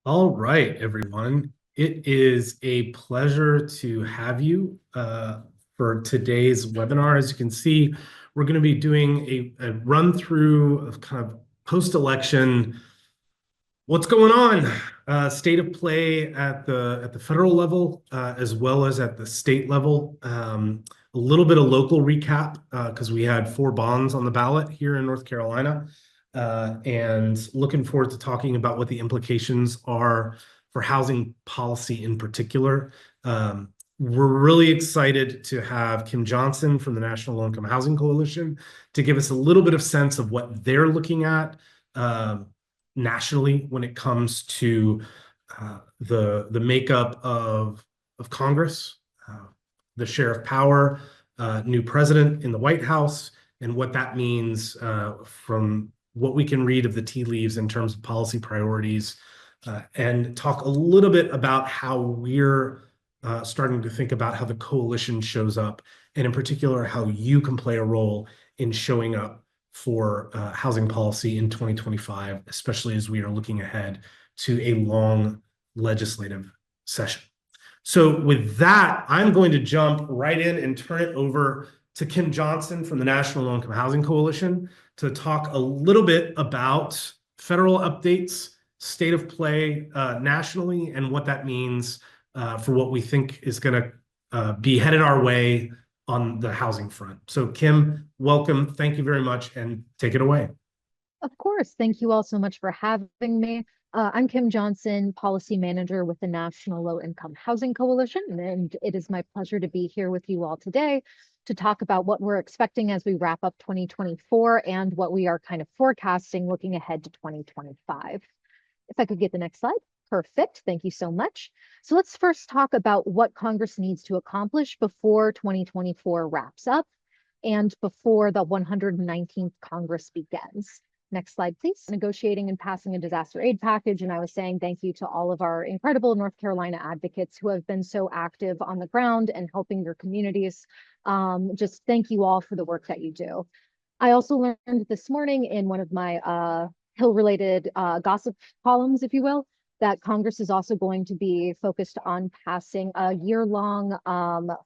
All right, everyone. It is a pleasure to have you for today's webinar. As you can see, we're going to be doing a run through of kind of post-election, what's going on, state of play at the federal level, as well as at the state level. A little bit of local recap because we had 4 bonds on the ballot here in North Carolina. And looking forward to talking about what the implications are for housing policy in particular. We're really excited to have Kim Johnson from the National Low Income Housing Coalition to give us a little bit of sense of what they're looking at nationally when it comes to the makeup of Congress, the share of power, new president in the White House, and what that means from what we can read of the tea leaves in terms of policy priorities, and talk a little bit about how we're starting to think about how the coalition shows up, and in particular, how you can play a role in showing up for housing policy in 2025, especially as we are looking ahead to a long legislative session. So with that, I'm going to jump right in and turn it over to Kim Johnson from the National Low Income Housing Coalition to talk a little bit about federal updates, state of play nationally, and what that means for what we think is going to be headed our way on the housing front. So Kim, welcome. Thank you very much, and take it away. Of course. Thank you all so much for having me. I'm Kim Johnson, Policy Manager with the National Low Income Housing Coalition, and it is my pleasure to be here with you all today to talk about what we're expecting as we wrap up 2024 and what we are kind of forecasting looking ahead to 2025. If I could get the next slide. Perfect. Thank you so much. So let's first talk about what Congress needs to accomplish before 2024 wraps up and before the 119th Congress begins. Next slide, please. Negotiating and passing a disaster aid package. And I was saying thank you to all of our incredible North Carolina advocates who have been so active on the ground and helping your communities. Just thank you all for the work that you do. I also learned this morning in one of my Hill-related gossip columns, if you will, that Congress is also going to be focused on passing a year-long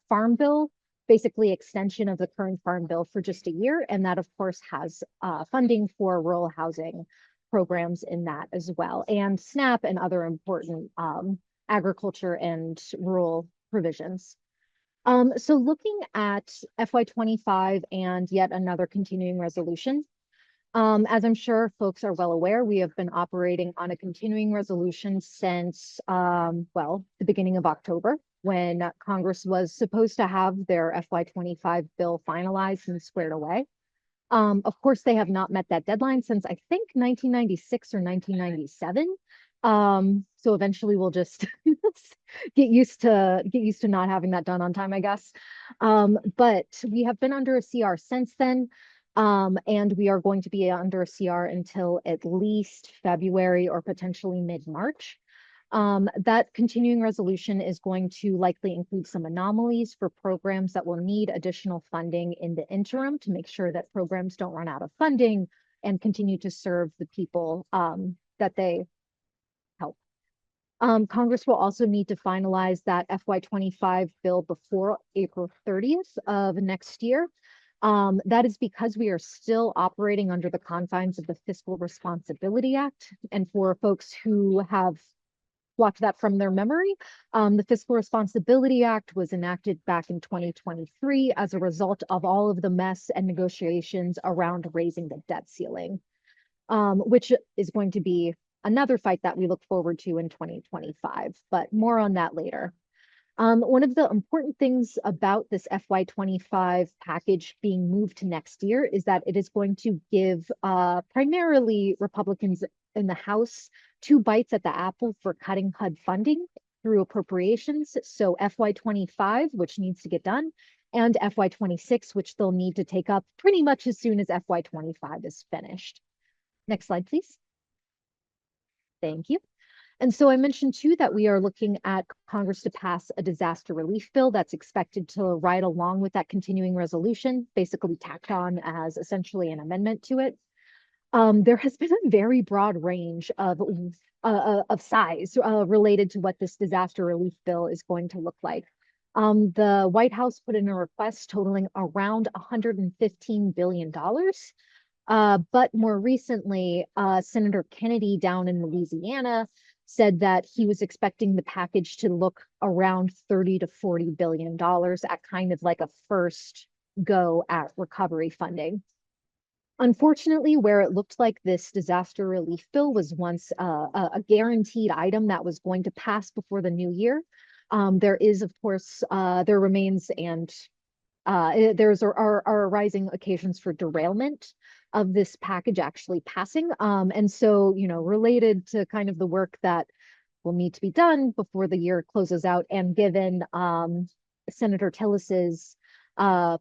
farm bill, basically extension of the current farm bill for just a year. And that, of course, has funding for rural housing programs in that as well, and SNAP and other important agriculture and rural provisions. So looking at FY25 and yet another continuing resolution, as I'm sure folks are well aware, we have been operating on a continuing resolution since, well, the beginning of October, when Congress was supposed to have their FY25 bill finalized and squared away. Of course, they have not met that deadline since I think 1996 or 1997. So eventually we'll just get used to not having that done on time, I guess. But we have been under a CR since then. And we are going to be under a CR until at least February or potentially mid-March. That continuing resolution is going to likely include some anomalies for programs that will need additional funding in the interim to make sure that programs don't run out of funding and continue to serve the people that they help. Congress will also need to finalize that FY25 bill before April 30th of next year. That is because we are still operating under the confines of the Fiscal Responsibility Act. And for folks who have blocked that from their memory, the Fiscal Responsibility Act was enacted back in 2023 as a result of all of the mess and negotiations around raising the debt ceiling, which is going to be another fight that we look forward to in 2025, but more on that later. One of the important things about this FY25 package being moved to next year is that it is going to give primarily Republicans in the House 2 bites at the apple for cutting HUD funding through appropriations. So FY25, which needs to get done, and FY26, which they'll need to take up pretty much as soon as FY25 is finished. Next slide, please. Thank you. And so I mentioned too that we are looking at Congress to pass a disaster relief bill that's expected to ride along with that continuing resolution, basically tacked on as essentially an amendment to it. There has been a very broad range of size related to what this disaster relief bill is going to look like. The White House put in a request totaling around $115 billion. But more recently, Senator Kennedy down in Louisiana said that he was expecting the package to look around 30 to 40 billion dollars at kind of like a first go at recovery funding. Unfortunately, where it looked like this disaster relief bill was once a guaranteed item that was going to pass before the new year, there is, of course, there remains and there's are rising occasions for derailment of this package actually passing. And so, you know, related to kind of the work that will need to be done before the year closes out, and given Senator Tillis's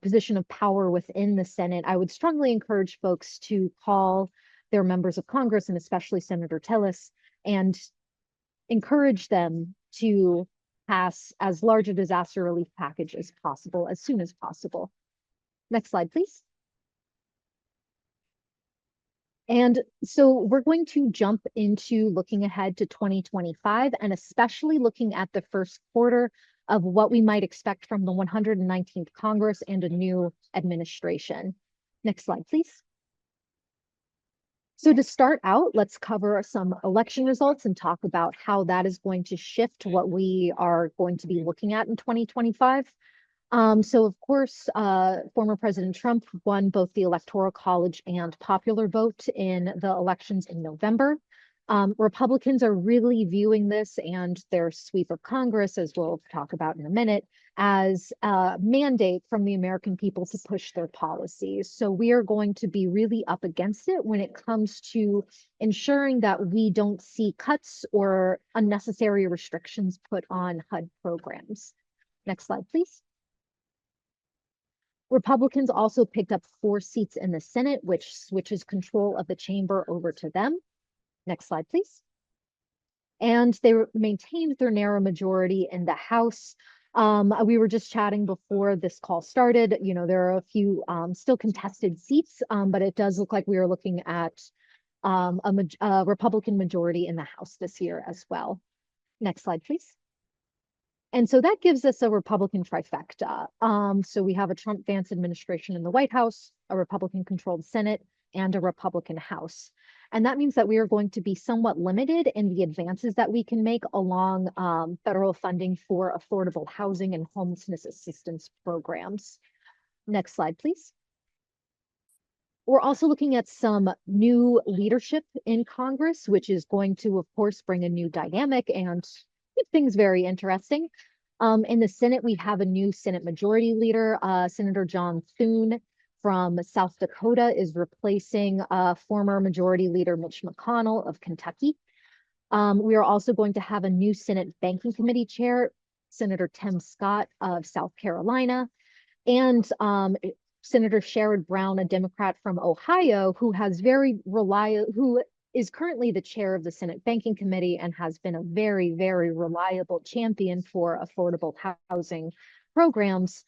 position of power within the Senate, I would strongly encourage folks to call their members of Congress, and especially Senator Tillis, and encourage them to pass as large a disaster relief package as possible, as soon as possible. Next slide, please. And so we're going to jump into looking ahead to 2025, and especially looking at the first quarter of what we might expect from the 119th Congress and a new administration. Next slide, please. So to start out, let's cover some election results and talk about how that is going to shift what we are going to be looking at in 2025. So of course, former President Trump won both the Electoral College and popular vote in the elections in November. Republicans are really viewing this and their sweep of Congress, as we'll talk about in a minute, as a mandate from the American people to push their policies. So we are going to be really up against it when it comes to ensuring that we don't see cuts or unnecessary restrictions put on HUD programs. Next slide, please. Republicans also picked up 4 seats in the Senate, which switches control of the chamber over to them. Next slide, please. And they maintained their narrow majority in the House. We were just chatting before this call started. You know, there are a few still contested seats, but it does look like we are looking at a Republican majority in the House this year as well. Next slide, please. And so that gives us a Republican trifecta. So we have a Trump-Vance administration in the White House, a Republican-controlled Senate, and a Republican House. And that means that we are going to be somewhat limited in the advances that we can make along federal funding for affordable housing and homelessness assistance programs. Next slide, please. We're also looking at some new leadership in Congress, which is going to, of course, bring a new dynamic and keep things very interesting. In the Senate, we have a new Senate Majority Leader. Senator John Thune from South Dakota is replacing former Majority Leader Mitch McConnell of Kentucky. We are also going to have a new Senate Banking Committee Chair, Senator Tim Scott of South Carolina, and Senator Sherrod Brown, a Democrat from Ohio, who is currently the chair of the Senate Banking Committee and has been a very, very reliable champion for affordable housing programs,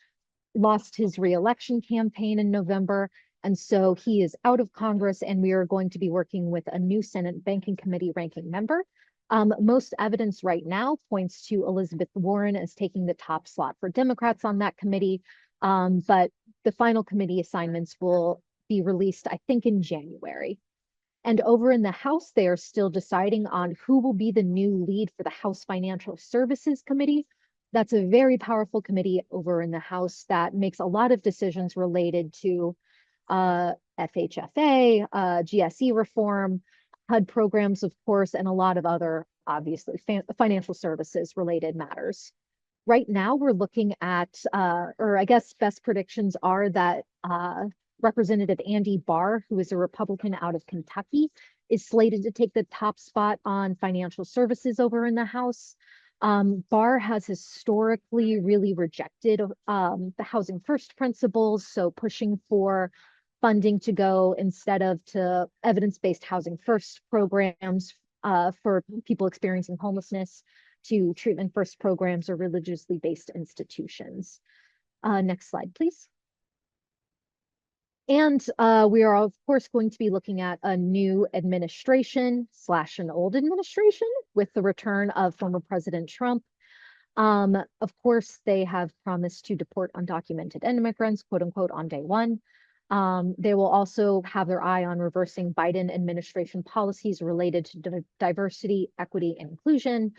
lost his reelection campaign in November. And so he is out of Congress, and we are going to be working with a new Senate Banking Committee ranking member. Most evidence right now points to Elizabeth Warren as taking the top slot for Democrats on that committee. But the final committee assignments will be released, I think, in January. And over in the House, they are still deciding on who will be the new lead for the House Financial Services Committee. That's a very powerful committee over in the House that makes a lot of decisions related to FHFA, GSE reform, HUD programs, of course, and a lot of other, obviously, financial services related matters. Right now, we're looking at, or I guess best predictions are that Representative Andy Barr, who is a Republican out of Kentucky, is slated to take the top spot on financial services over in the House. Barr has historically really rejected the Housing First principles, so pushing for funding to go instead of to evidence-based Housing First programs for people experiencing homelessness, to treatment first programs or religiously based institutions. Next slide, please. And we are, of course, going to be looking at a new administration slash an old administration with the return of former President Trump. Of course, they have promised to deport undocumented immigrants, quote unquote, on day one. They will also have their eye on reversing Biden administration policies related to diversity, equity, and inclusion,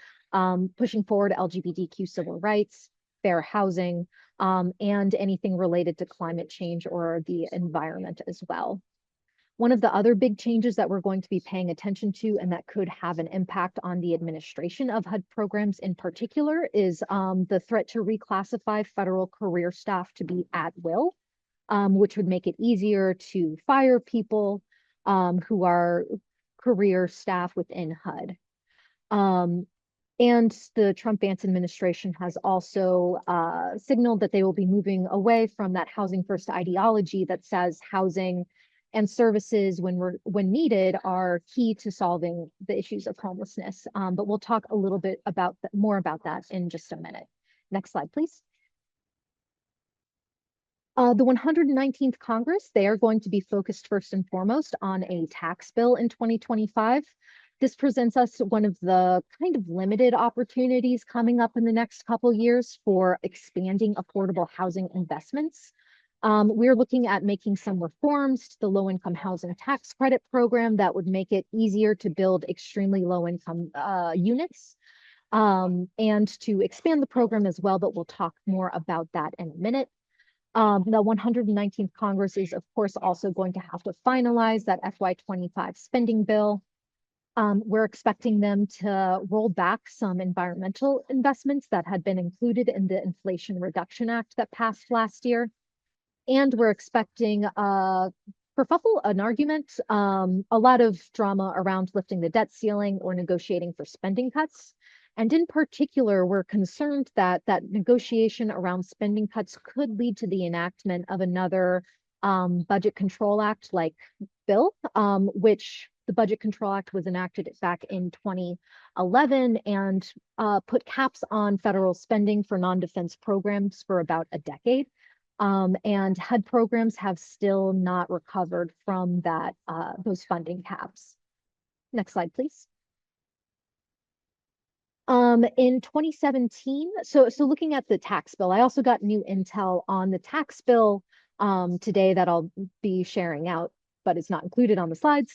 pushing forward LGBTQ civil rights, fair housing, and anything related to climate change or the environment as well. One of the other big changes that we're going to be paying attention to and that could have an impact on the administration of HUD programs in particular is the threat to reclassify federal career staff to be at will, which would make it easier to fire people who are career staff within HUD. And the Trump-Vance administration has also signaled that they will be moving away from that housing first ideology that says housing and services when needed are key to solving the issues of homelessness. But we'll talk a little bit about more about that in just a minute. Next slide, please. The 119th Congress, they are going to be focused first and foremost on a tax bill in 2025. This presents us one of the kind of limited opportunities coming up in the next couple years for expanding affordable housing investments. We're looking at making some reforms to the low-income housing tax credit program that would make it easier to build extremely low-income units and to expand the program as well, but we'll talk more about that in a minute. The 119th Congress is, of course, also going to have to finalize that FY25 spending bill. We're expecting them to roll back some environmental investments that had been included in the Inflation Reduction Act that passed last year. And we're expecting kerfuffle, an argument, a lot of drama around lifting the debt ceiling or negotiating for spending cuts. And in particular, we're concerned that that negotiation around spending cuts could lead to the enactment of another Budget Control Act like bill, which the Budget Control Act was enacted back in 2011 and put caps on federal spending for non-defense programs for about a decade. And HUD programs have still not recovered from that those funding caps. Next slide, please. In 2017, so looking at the tax bill, I also got new intel on the tax bill today that I'll be sharing out, but it's not included on the slides.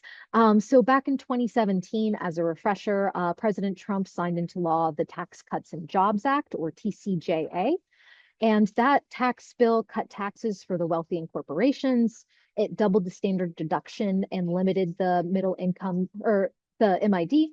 So back in 2017, as a refresher, President Trump signed into law the Tax Cuts and Jobs Act, or TCJA. And that tax bill cut taxes for the wealthy and corporations. It doubled the standard deduction and limited the middle income or the MID.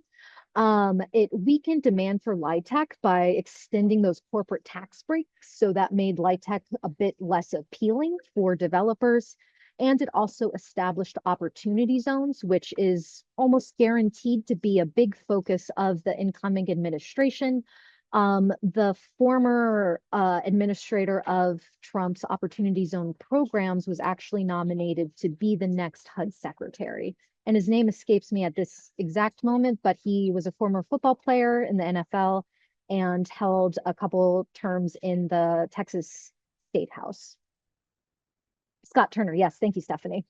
It weakened demand for LIHTC by extending those corporate tax breaks. So that made LIHTC a bit less appealing for developers. And it also established opportunity zones, which is almost guaranteed to be a big focus of the incoming administration. The former administrator of Trump's Opportunity Zone programs was actually nominated to be the next HUD secretary. And his name escapes me at this exact moment, but he was a former football player in the NFL and held a couple terms in the Texas State House. Scott Turner, yes, thank you, Stephanie.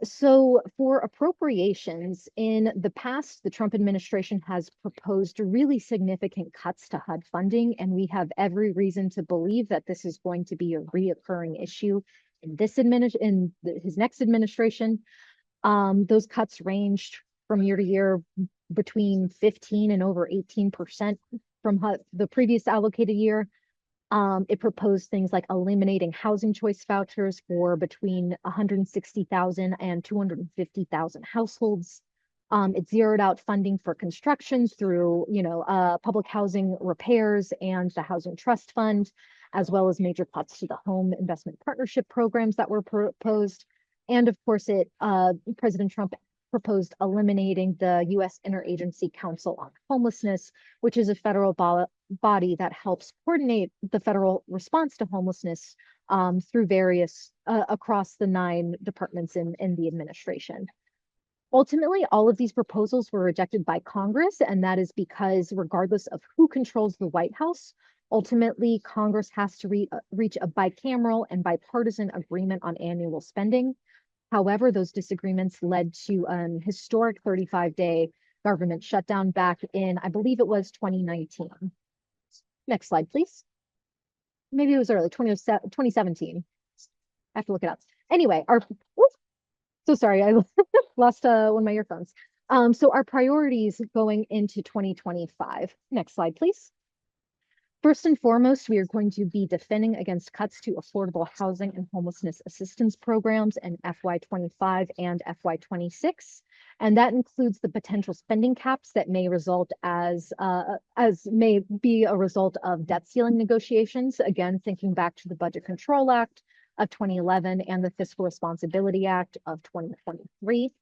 So for appropriations, in the past, the Trump administration has proposed really significant cuts to HUD funding, and we have every reason to believe that this is going to be a reoccurring issue in his next administration. Those cuts ranged from year to year between 15 and over 18% from HUD, the previous allocated year. It proposed things like eliminating housing choice vouchers for between 160,000 and 250,000 households. It zeroed out funding for construction through, public housing repairs and the Housing Trust Fund, as well as major cuts to the home investment partnership programs that were proposed. And of course, President Trump proposed eliminating the U.S. Interagency Council on Homelessness, which is a federal body that helps coordinate the federal response to homelessness through various across the 9 departments in the administration. Ultimately, all of these proposals were rejected by Congress, and that is because regardless of who controls the White House, Ultimately, Congress has to reach a bicameral and bipartisan agreement on annual spending. However, those disagreements led to an historic 35-day government shutdown back in, I believe it was 2019. Next slide, please. Maybe it was early, 2017. I have to look it up. Anyway, so sorry, I lost one of my earphones. So our priorities going into 2025. Next slide, please. First and foremost, we are going to be defending against cuts to affordable housing and homelessness assistance programs in FY25 and FY26. And that includes the potential spending caps that may result as may be a result of debt ceiling negotiations. Again, thinking back to the Budget Control Act of 2011 and the Fiscal Responsibility Act of 2023.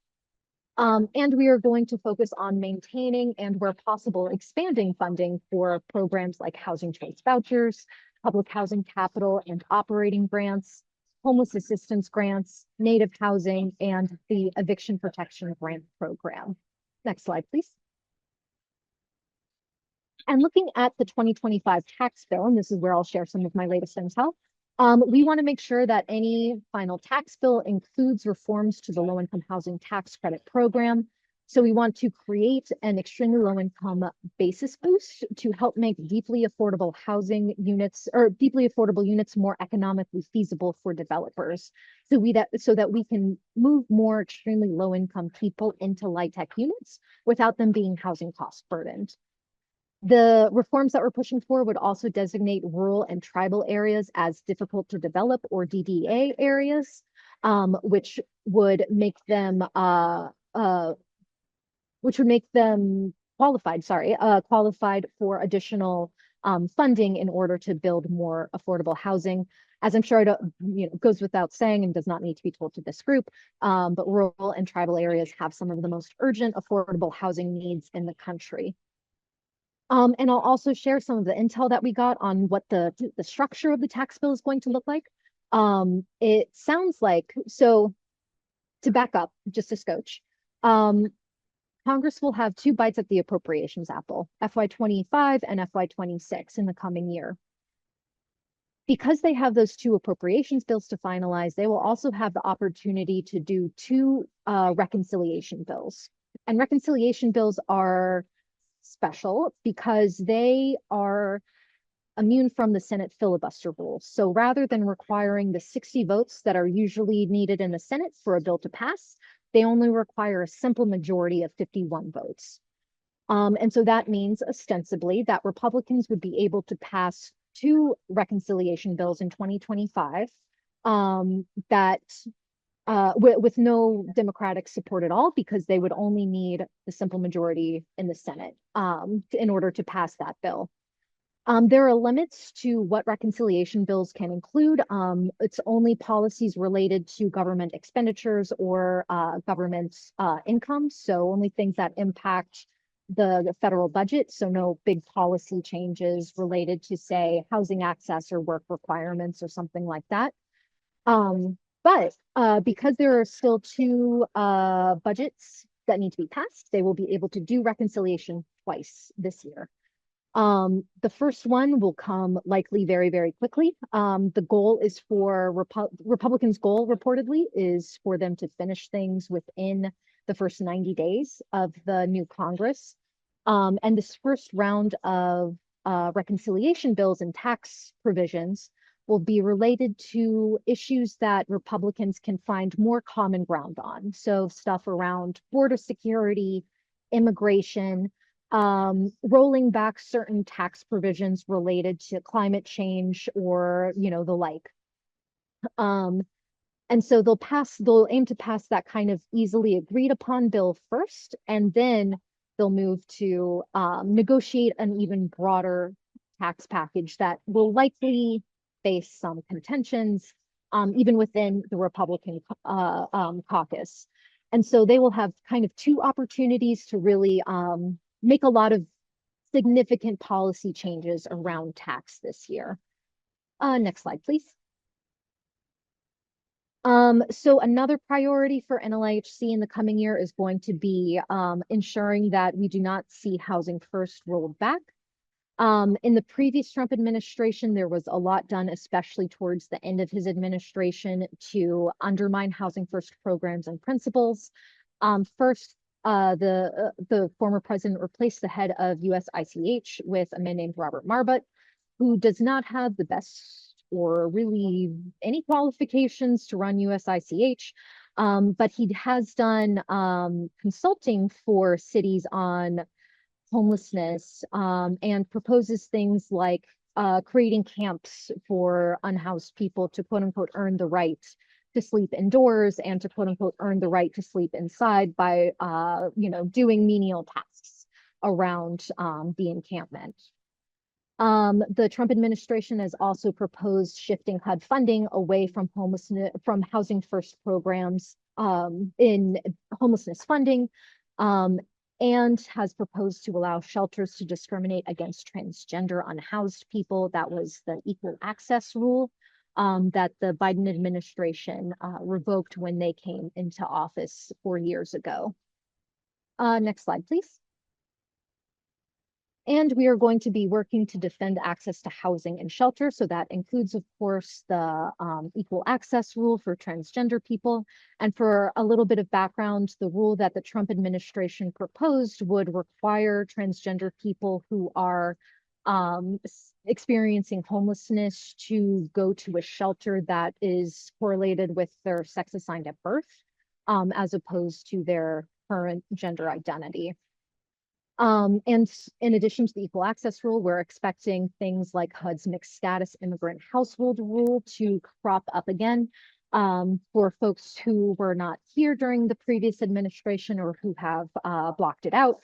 And we are going to focus on maintaining and, where possible, expanding funding for programs like housing choice vouchers, public housing capital and operating grants, homeless assistance grants, native housing, and the eviction protection grant program. Next slide, please. And looking at the 2025 tax bill, and this is where I'll share some of my latest intel, we want to make sure that any final tax bill includes reforms to the low-income housing tax credit program. So we want to create an extremely low-income basis boost to help make deeply affordable housing units or deeply affordable units more economically feasible for developers. So that we can move more extremely low-income people into LIHTC units without them being housing cost burdened. The reforms that we're pushing for would also designate rural and tribal areas as difficult to develop or DDA areas, which would make them qualified for additional funding in order to build more affordable housing. As I'm sure it goes without saying and does not need to be told to this group, but rural and tribal areas have some of the most urgent affordable housing needs in the country. And I'll also share some of the intel that we got on what the structure of the tax bill is going to look like. It sounds like, so to back up just a scotch, Congress will have two bites at the appropriations apple, FY25 and FY26 in the coming year. Because they have those two appropriations bills to finalize, they will also have the opportunity to do two reconciliation bills. And reconciliation bills are special because they are immune from the Senate filibuster rule. So rather than requiring the 60 votes that are usually needed in the Senate for a bill to pass, they only require a simple majority of 51 votes. And so that means ostensibly that Republicans would be able to pass two reconciliation bills in 2025 that with no Democratic support at all, because they would only need the simple majority in the Senate in order to pass that bill. There are limits to what reconciliation bills can include. It's only policies related to government expenditures or government income, so only things that impact the federal budget, so no big policy changes related to, say, housing access or work requirements or something like that. But because there are still two budgets that need to be passed, they will be able to do reconciliation twice this year. The first one will come likely very, very quickly. The goal is for Republicans' goal reportedly is for them to finish things within the first 90 days of the new Congress. And this first round of reconciliation bills and tax provisions will be related to issues that Republicans can find more common ground on. So stuff around border security, immigration, rolling back certain tax provisions related to climate change or, the like. And so they'll aim to pass that kind of easily agreed upon bill first, and then they'll move to negotiate an even broader tax package that will likely face some contentions, even within the Republican caucus. And so they will have kind of two opportunities to really make a lot of significant policy changes around tax this year. Next slide, please. So another priority for NLIHC in the coming year is going to be ensuring that we do not see housing first rolled back. In the previous Trump administration, there was a lot done, especially towards the end of his administration, to undermine housing first programs and principles. First, the former president replaced the head of USICH with a man named Robert Marbut, who does not have the best or really any qualifications to run USICH. But he has done consulting for cities on homelessness, and proposes things like creating camps for unhoused people to quote unquote earn the right to sleep indoors and to quote unquote earn the right to sleep inside by doing menial tasks around the encampment. The Trump administration has also proposed shifting HUD funding away from housing first programs in homelessness funding, um, and has proposed to allow shelters to discriminate against transgender unhoused people. That was the equal access rule that the Biden administration revoked when they came into office 4 years ago. Next slide, please. And we are going to be working to defend access to housing and shelter. So that includes, of course, the equal access rule for transgender people. And for a little bit of background, the rule that the Trump administration proposed would require transgender people who are experiencing homelessness to go to a shelter that is correlated with their sex assigned at birth, as opposed to their current gender identity. And in addition to the equal access rule, we're expecting things like HUD's mixed status immigrant household rule to crop up again for folks who were not here during the previous administration or who have blocked it out.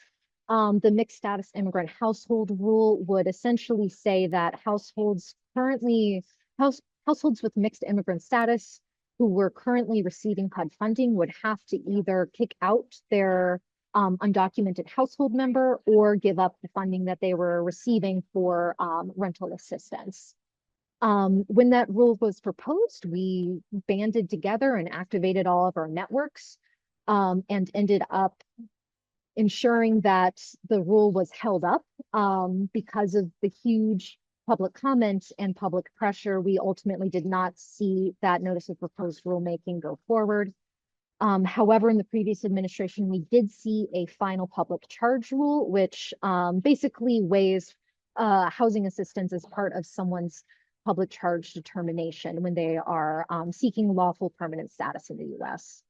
The mixed status immigrant household rule would essentially say that households with mixed immigrant status who were currently receiving HUD funding would have to either kick out their undocumented household member or give up the funding that they were receiving for rental assistance. When that rule was proposed, we banded together and activated all of our networks, and ended up ensuring that the rule was held up because of the huge public comment and public pressure. We ultimately did not see that notice of proposed rulemaking go forward. However, in the previous administration, we did see a final public charge rule, which basically weighs housing assistance as part of someone's public charge determination when they are seeking lawful permanent status in the US.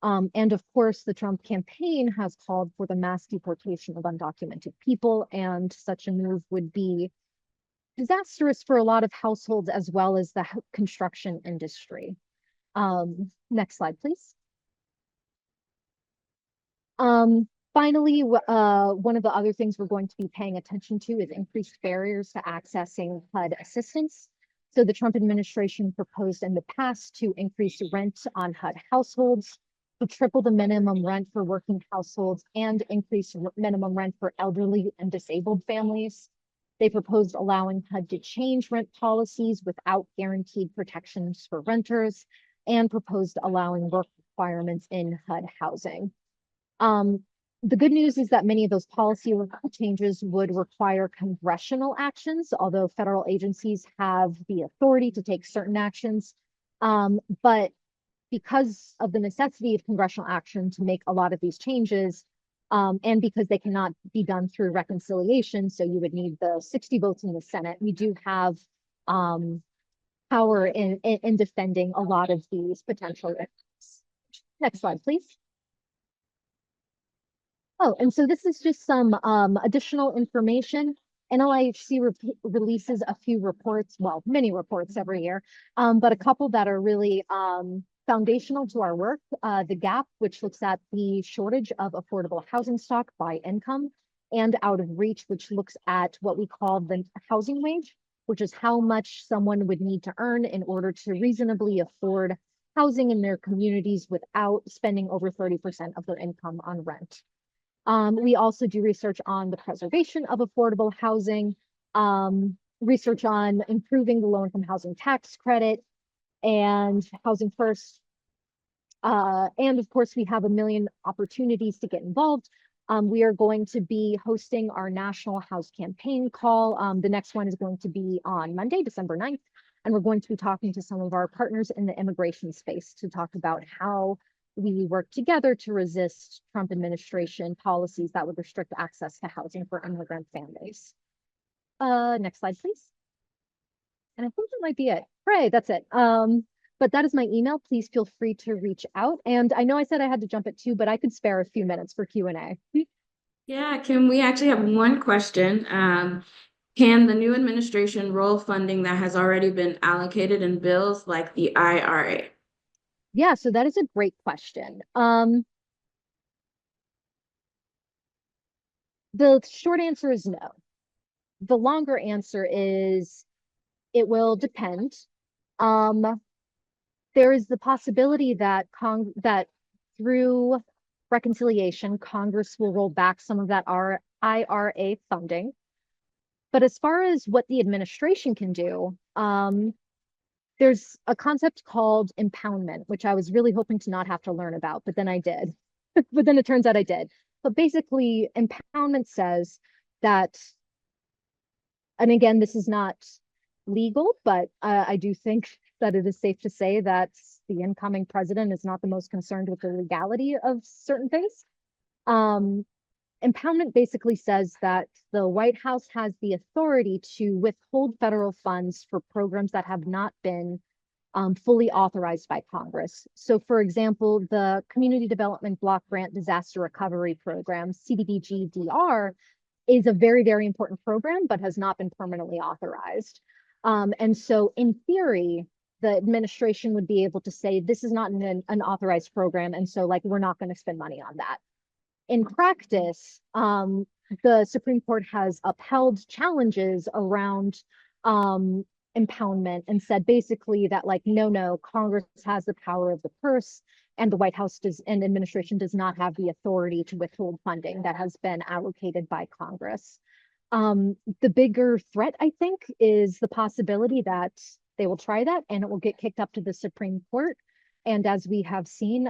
And of course, the Trump campaign has called for the mass deportation of undocumented people, and such a move would be disastrous for a lot of households as well as the construction industry. Next slide, please. Finally, one of the other things we're going to be paying attention to is increased barriers to accessing HUD assistance. So the Trump administration proposed in the past to increase rent on HUD households, to triple the minimum rent for working households, and increase minimum rent for elderly and disabled families. They proposed allowing HUD to change rent policies without guaranteed protections for renters, and proposed allowing work requirements in HUD housing. The good news is that many of those policy changes would require congressional actions, although federal agencies have the authority to take certain actions. But because of the necessity of congressional action to make a lot of these changes, and because they cannot be done through reconciliation, so you would need the 60 votes in the Senate, we do have power in defending a lot of these potential risks. Next slide, please. Oh, and so this is just some additional information. NLIHC releases a few reports, well, many reports every year, but a couple that are really foundational to our work. The GAP, which looks at the shortage of affordable housing stock by income, and Out of Reach, which looks at what we call the housing wage, which is how much someone would need to earn in order to reasonably afford housing in their communities without spending over 30% of their income on rent. We also do research on the preservation of affordable housing, research on improving the low-income housing tax credit, and housing first. And of course, we have a million opportunities to get involved. We are going to be hosting our National House Campaign call. The next one is going to be on Monday, December 9th, and we're going to be talking to some of our partners in the immigration space to talk about how we work together to resist Trump administration policies that would restrict access to housing for immigrant families. Next slide, please. And I think that might be it. Right, that's it. But that is my email. Please feel free to reach out. And I know I said I had to jump at 2, but I could spare a few minutes for Q&A. Yeah, Kim, we actually have one question. Can the new administration roll funding that has already been allocated in bills like the IRA? Yeah, so that is a great question. The short answer is no. The longer answer is it will depend. There is the possibility that through reconciliation, Congress will roll back some of that IRA funding. But as far as what the administration can do, there's a concept called impoundment, which I was really hoping to not have to learn about, but then I did. But then it turns out I did. But basically, impoundment says that, and again, this is not legal, but I do think that it is safe to say that the incoming president is not the most concerned with the legality of certain things. Impoundment basically says that the White House has the authority to withhold federal funds for programs that have not been fully authorized by Congress. So, for example, the Community Development Block Grant Disaster Recovery Program, CDBG-DR, is a very, very important program, but has not been permanently authorized. And so, in theory, the administration would be able to say, this is not an authorized program, and so, like, we're not going to spend money on that. In practice, the Supreme Court has upheld challenges around impoundment and said basically that, like, no, Congress has the power of the purse, and the White House and administration does not have the authority to withhold funding that has been allocated by Congress. The bigger threat, I think, is the possibility that they will try that and it will get kicked up to the Supreme Court. And as we have seen,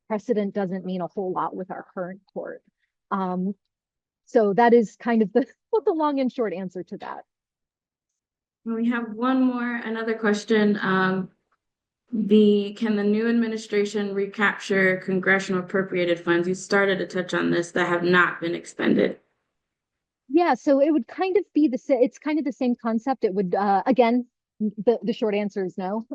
precedent doesn't mean a whole lot with our current court. So that is kind of the long and short answer to that. We have another question. Can the new administration recapture congressional appropriated funds? You started to touch on this that have not been expended. Yeah, so it would kind of be it's kind of the same concept. It would, again, the short answer is no.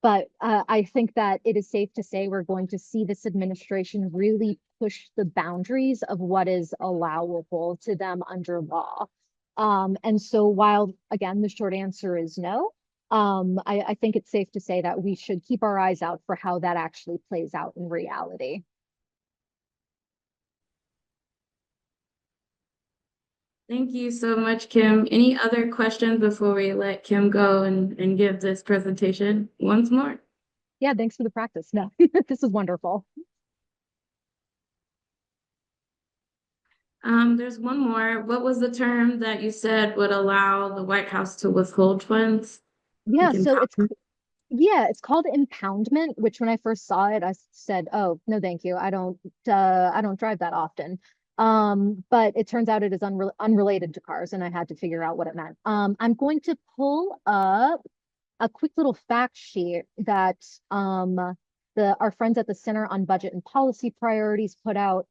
But I think that it is safe to say we're going to see this administration really push the boundaries of what is allowable to them under law. And so while, again, the short answer is no, I think it's safe to say that we should keep our eyes out for how that actually plays out in reality. Thank you so much, Kim. Any other questions before we let Kim go and give this presentation once more? Yeah, thanks for the practice. No, this is wonderful. There's one more. What was the term that you said would allow the White House to withhold funds? Yeah, so it's called impoundment, which when I first saw it, I said, "Oh, no, thank you. I don't drive that often." But it turns out it is unrelated to cars, and I had to figure out what it meant. I'm going to pull up a quick little fact sheet that our friends at the Center on Budget and Policy Priorities put out.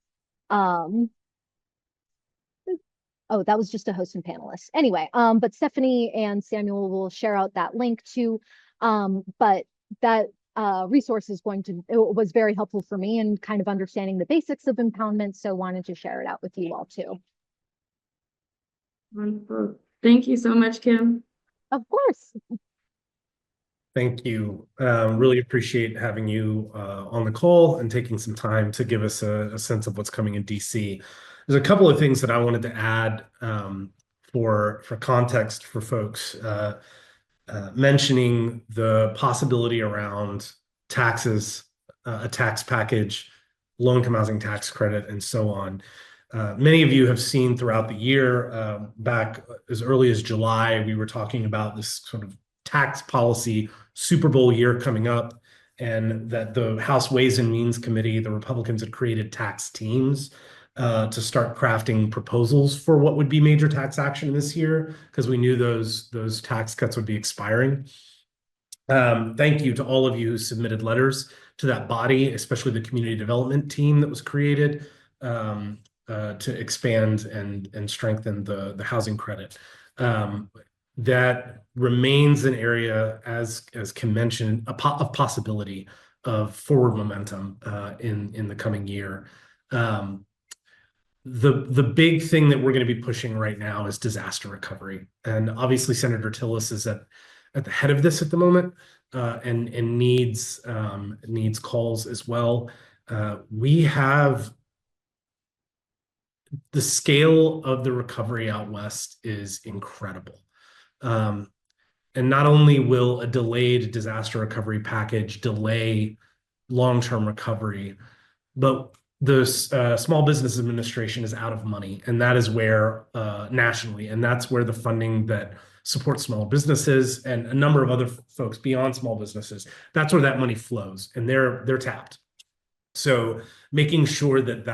Oh, that was just a host and panelist. Anyway, but Stephanie and Samuel will share out that link too. But that resource it was very helpful for me in kind of understanding the basics of impoundment. So wanted to share it out with you all too. Wonderful. Thank you so much, Kim. Of course. Thank you. Really appreciate having you on the call and taking some time to give us a sense of what's coming in DC. There's a couple of things that I wanted to add for context for folks, mentioning the possibility around taxes, a tax package, low-income housing tax credit, and so on. Many of you have seen throughout the year, back as early as July, we were talking about this sort of tax policy Super Bowl year coming up, and that the House Ways and Means Committee, the Republicans had created tax teams to start crafting proposals for what would be major tax action this year, because we knew those tax cuts would be expiring. Thank you to all of you who submitted letters to that body, especially the community development team that was created to expand and strengthen the housing credit. That remains an area, as Kim mentioned, of possibility of forward momentum in the coming year. The big thing that we're going to be pushing right now is disaster recovery, and obviously Senator Tillis is at the head of this at the moment, and needs calls as well. We have the scale of the recovery out west is incredible. And not only will a delayed disaster recovery package delay long-term recovery, but the Small Business Administration is out of money, and that is where nationally, and that's where the funding that supports small businesses and a number of other folks beyond small businesses, that's where that money flows, and they're tapped. So making sure that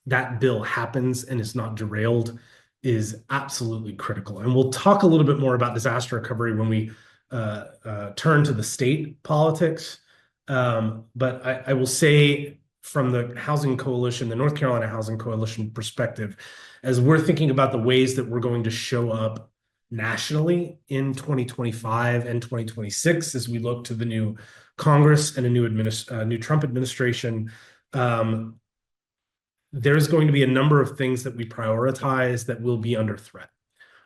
that bill happens and is not derailed is absolutely critical. And we'll talk a little bit more about disaster recovery when we turn to the state politics. But I will say, from the Housing Coalition, the North Carolina Housing Coalition perspective, as we're thinking about the ways that we're going to show up nationally in 2025 and 2026, as we look to the new Congress and a new Trump administration, there's going to be a number of things that we prioritize that will be under threat.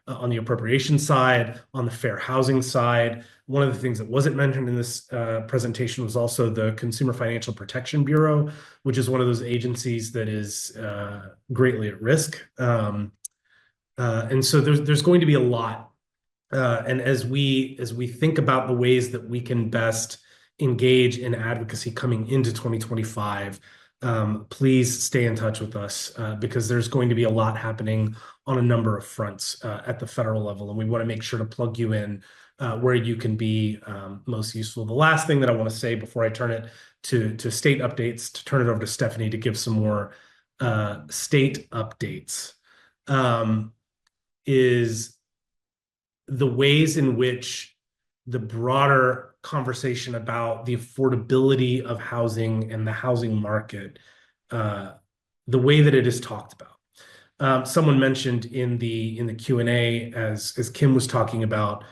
On the appropriation side, on the fair housing side. One of the things that wasn't mentioned in this presentation was also the Consumer Financial Protection Bureau, which is one of those agencies that is greatly at risk. And so there's going to be a lot. And as we think about the ways that we can best engage in advocacy coming into 2025, please stay in touch with us because there's going to be a lot happening on a number of fronts at the federal level, and we want to make sure to plug you in where you can be most useful. The last thing that I want to say before I turn it to state updates, to turn it over to Stephanie to give some more state updates, is the ways in which the broader conversation about the affordability of housing and the housing market, the way that it is talked about. Someone mentioned in the Q&A, as Kim was talking about,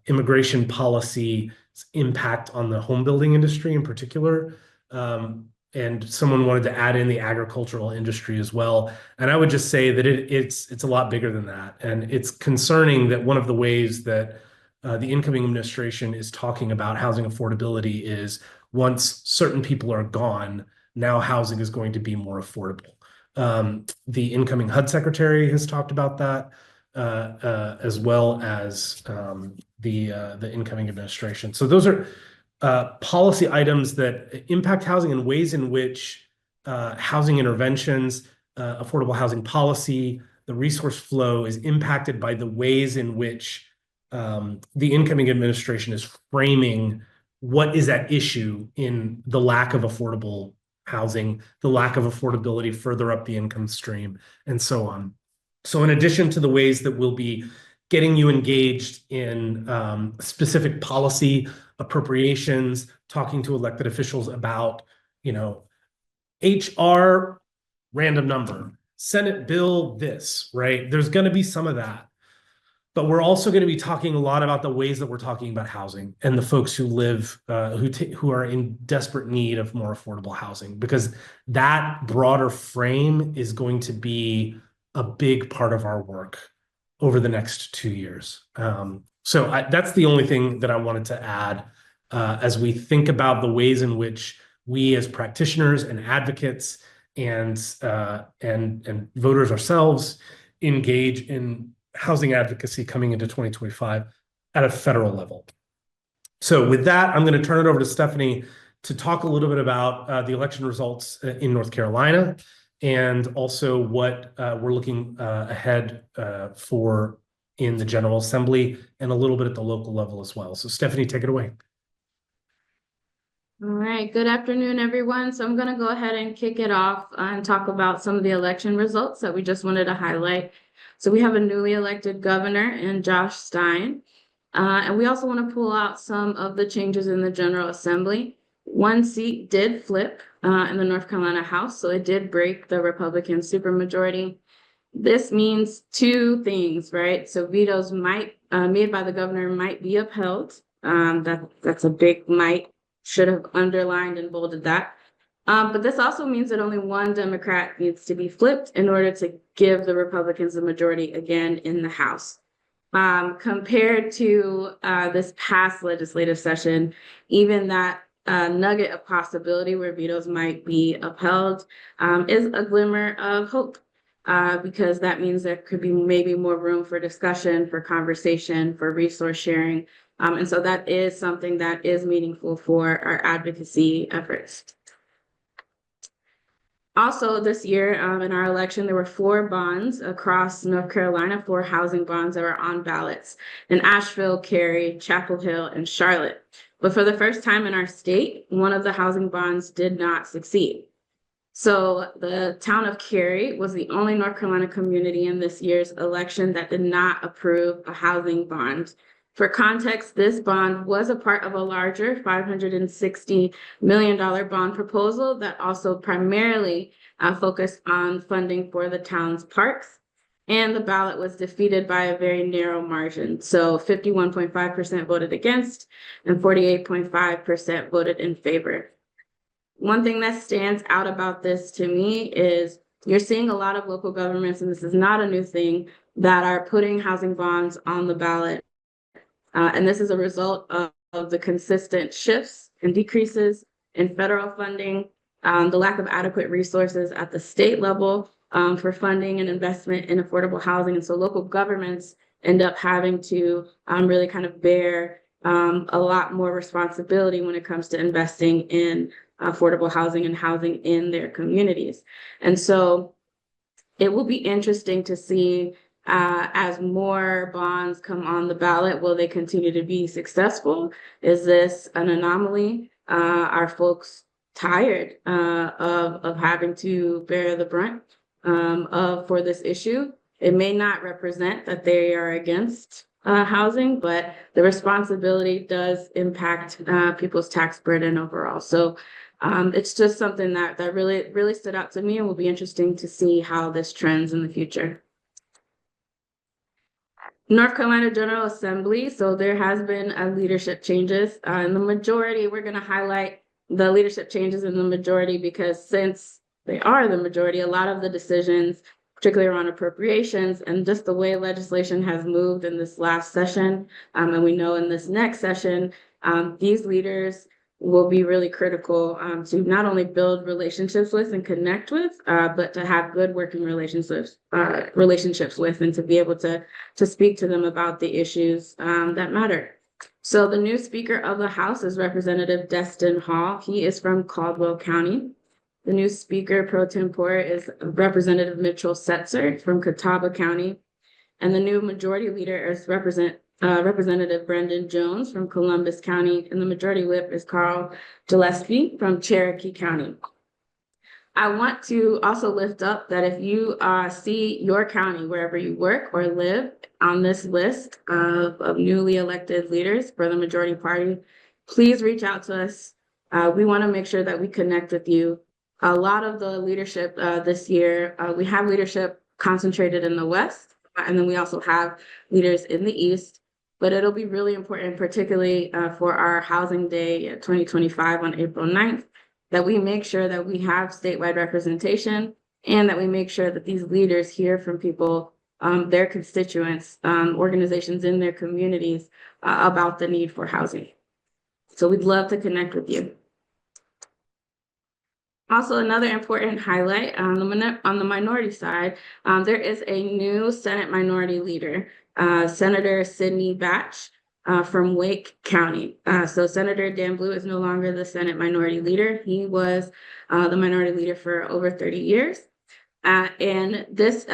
immigration policy's impact on the home building industry in particular. And someone wanted to add in the agricultural industry as well. And I would just say that it's a lot bigger than that. And it's concerning that one of the ways that the incoming administration is talking about housing affordability is, once certain people are gone, now housing is going to be more affordable. The incoming HUD secretary has talked about that, as well as the incoming administration. So those are policy items that impact housing in ways in which housing interventions, affordable housing policy, the resource flow is impacted by the ways in which the incoming administration is framing what is at issue in the lack of affordable housing, the lack of affordability further up the income stream, and so on. So in addition to the ways that we'll be getting you engaged in specific policy appropriations, talking to elected officials about, HR random number, Senate bill this, right? There's going to be some of that. But we're also going to be talking a lot about the ways that we're talking about housing and the folks who live, who are in desperate need of more affordable housing, because that broader frame is going to be a big part of our work over the next 2 years. So that's the only thing that I wanted to add as we think about the ways in which we as practitioners and advocates and voters ourselves engage in housing advocacy coming into 2025 at a federal level. So with that, I'm going to turn it over to Stephanie to talk a little bit about the election results in North Carolina, and also what we're looking ahead for in the General Assembly, and a little bit at the local level as well. So Stephanie, take it away. All right, good afternoon, everyone. So I'm going to go ahead and kick it off and talk about some of the election results that we just wanted to highlight. So we have a newly elected governor in Josh Stein. And we also want to pull out some of the changes in the General Assembly. One seat did flip in the North Carolina House, so it did break the Republican supermajority. This means two things, right? So vetoes might made by the governor might be upheld. That's a big might. Should have underlined and bolded that. But this also means that only one Democrat needs to be flipped in order to give the Republicans the majority again in the House. Compared to this past legislative session, even that nugget of possibility where vetoes might be upheld is a glimmer of hope. Because that means there could be maybe more room for discussion, for conversation, for resource sharing. And so that is something that is meaningful for our advocacy efforts. Also, this year in our election, there were 4 bonds across North Carolina, 4 housing bonds that were on ballots in Asheville, Cary, Chapel Hill, and Charlotte. But for the first time in our state, one of the housing bonds did not succeed. So the town of Cary was the only North Carolina community in this year's election that did not approve a housing bond. For context, this bond was a part of a larger $560 million bond proposal that also primarily focused on funding for the town's parks. And the ballot was defeated by a very narrow margin. So 51.5% voted against and 48.5% voted in favor. One thing that stands out about this to me is you're seeing a lot of local governments, and this is not a new thing, that are putting housing bonds on the ballot. And this is a result of the consistent shifts and decreases in federal funding, the lack of adequate resources at the state level for funding and investment in affordable housing. And so local governments end up having to really kind of bear a lot more responsibility when it comes to investing in affordable housing and housing in their communities. And so it will be interesting to see as more bonds come on the ballot, will they continue to be successful? Is this an anomaly? Are folks tired of having to bear the brunt for this issue? It may not represent that they are against housing, but the responsibility does impact people's tax burden overall. So it's just something that really stood out to me, and will be interesting to see how this trends in the future. North Carolina General Assembly. So there has been leadership changes. In the majority, we're going to highlight the leadership changes in the majority because since they are the majority, a lot of the decisions, particularly around appropriations and just the way legislation has moved in this last session, and we know in this next session, these leaders will be really critical to not only build relationships with and connect with, but to have good working relationships with, and to be able to speak to them about the issues that matter. So the new Speaker of the House is Representative Destin Hall. He is from Caldwell County. The new Speaker pro tempore is Representative Mitchell Setzer from Catawba County. And the new Majority Leader is Representative Brendan Jones from Columbus County, and the Majority Whip is Carl Gillespie from Cherokee County. I want to also lift up that if you see your county, wherever you work or live, on this list of newly elected leaders for the majority party, please reach out to us. We want to make sure that we connect with you. A lot of the leadership this year, we have leadership concentrated in the West, and then we also have leaders in the East. But it'll be really important, particularly for our Housing Day 2025 on April 9th, that we make sure that we have statewide representation, and that we make sure that these leaders hear from people, their constituents, organizations in their communities about the need for housing. So we'd love to connect with you. Also, another important highlight on the minority side, there is a new Senate Minority Leader, Senator Sidney Batch from Wake County. So Senator Dan Blue is no longer the Senate Minority Leader. He was the Minority Leader for over 30 years. And this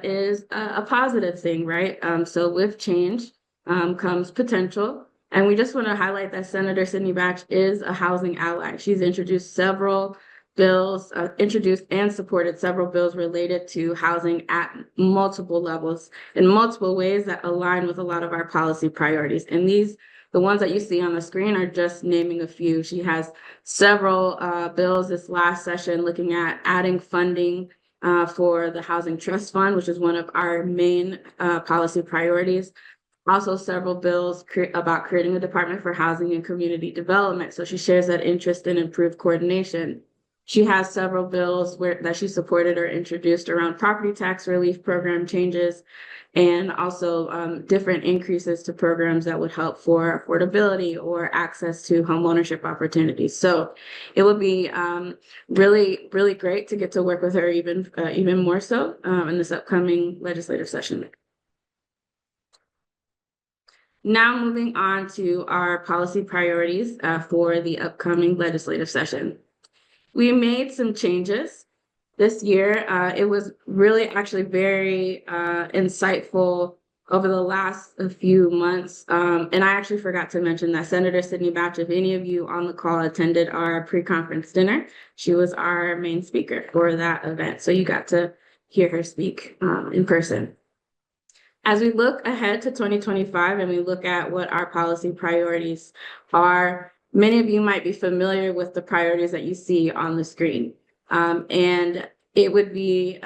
is a positive thing, right? So with change comes potential. And we just want to highlight that Senator Sidney Batch is a housing ally. She's introduced several bills, introduced and supported several bills related to housing at multiple levels in multiple ways that align with a lot of our policy priorities. And the ones that you see on the screen are just naming a few. She has several bills this last session looking at adding funding for the Housing Trust Fund, which is one of our main policy priorities. Also, several bills about creating a Department for Housing and Community Development. So she shares that interest in improved coordination. She has several bills that she supported or introduced around property tax relief program changes, and also different increases to programs that would help for affordability or access to home ownership opportunities. So it would be really, really great to get to work with her even more so in this upcoming legislative session. Now moving on to our policy priorities for the upcoming legislative session. We made some changes this year. It was really actually very insightful over the last few months. And I actually forgot to mention that Senator Sidney Batch, if any of you on the call attended our pre-conference dinner, she was our main speaker for that event. So you got to hear her speak in person. As we look ahead to 2025 and we look at what our policy priorities are, many of you might be familiar with the priorities that you see on the screen. And it would be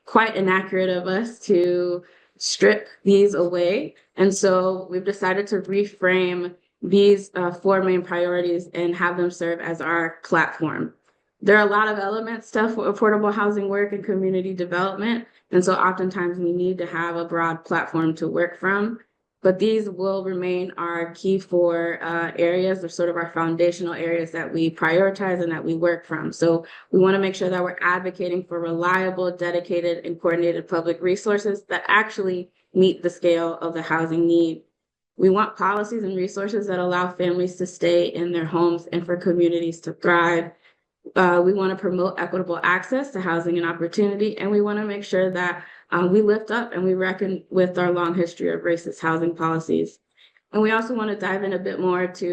quite inaccurate of us to strip these away. And so we've decided to reframe these four main priorities and have them serve as our platform. There are a lot of elements to affordable housing work and community development. And so oftentimes we need to have a broad platform to work from, but these will remain our key four areas, or sort of our foundational areas that we prioritize and that we work from. So we want to make sure that we're advocating for reliable, dedicated, and coordinated public resources that actually meet the scale of the housing need. We want policies and resources that allow families to stay in their homes and for communities to thrive. We want to promote equitable access to housing and opportunity, and we want to make sure that we lift up and we reckon with our long history of racist housing policies. And we also want to dive in a bit more to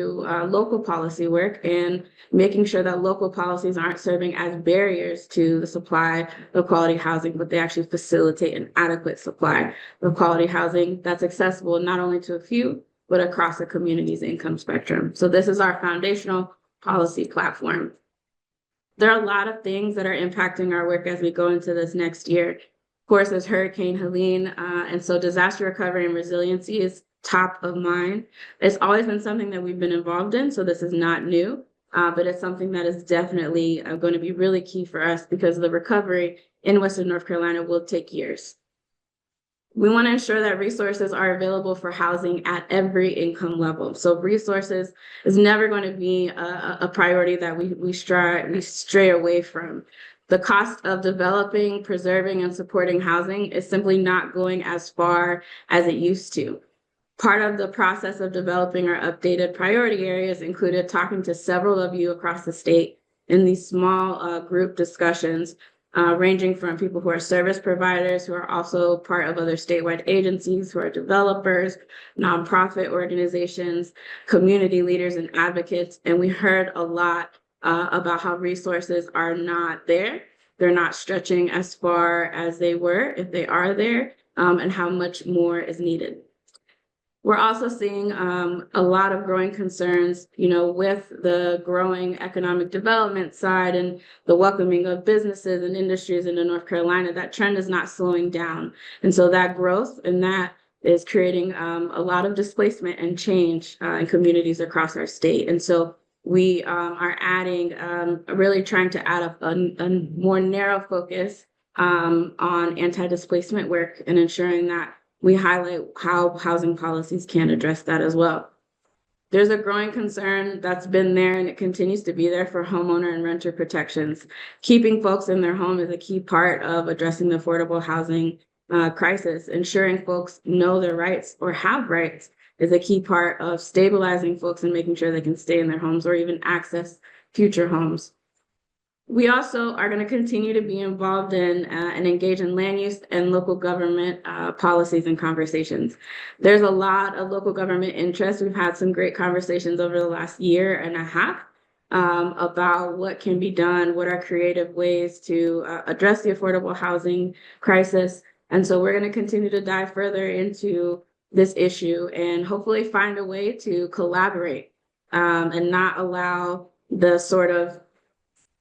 local policy work and making sure that local policies aren't serving as barriers to the supply of quality housing, but they actually facilitate an adequate supply of quality housing that's accessible not only to a few, but across the community's income spectrum. So this is our foundational policy platform. There are a lot of things that are impacting our work as we go into this next year. Of course, there's Hurricane Helene, and so disaster recovery and resiliency is top of mind. It's always been something that we've been involved in, so this is not new, but it's something that is definitely going to be really key for us because the recovery in Western North Carolina will take years. We want to ensure that resources are available for housing at every income level. So resources is never going to be a priority that we stray away from. The cost of developing, preserving, and supporting housing is simply not going as far as it used to. Part of the process of developing our updated priority areas included talking to several of you across the state in these small group discussions, ranging from people who are service providers, who are also part of other statewide agencies, who are developers, nonprofit organizations, community leaders, and advocates. And we heard a lot about how resources are not there. They're not stretching as far as they were, if they are there, and how much more is needed. We're also seeing a lot of growing concerns, with the growing economic development side and the welcoming of businesses and industries into North Carolina. That trend is not slowing down. And so that growth and that is creating a lot of displacement and change in communities across our state. And so we are adding, really trying to add a more narrow focus on anti-displacement work and ensuring that we highlight how housing policies can address that as well. There's a growing concern that's been there and it continues to be there for homeowner and renter protections. Keeping folks in their home is a key part of addressing the affordable housing crisis. Ensuring folks know their rights or have rights is a key part of stabilizing folks and making sure they can stay in their homes or even access future homes. We also are going to continue to be involved in and engage in land use and local government policies and conversations. There's a lot of local government interest. We've had some great conversations over the last year and a half about what can be done, what are creative ways to address the affordable housing crisis. And so we're going to continue to dive further into this issue and hopefully find a way to collaborate and not allow the sort of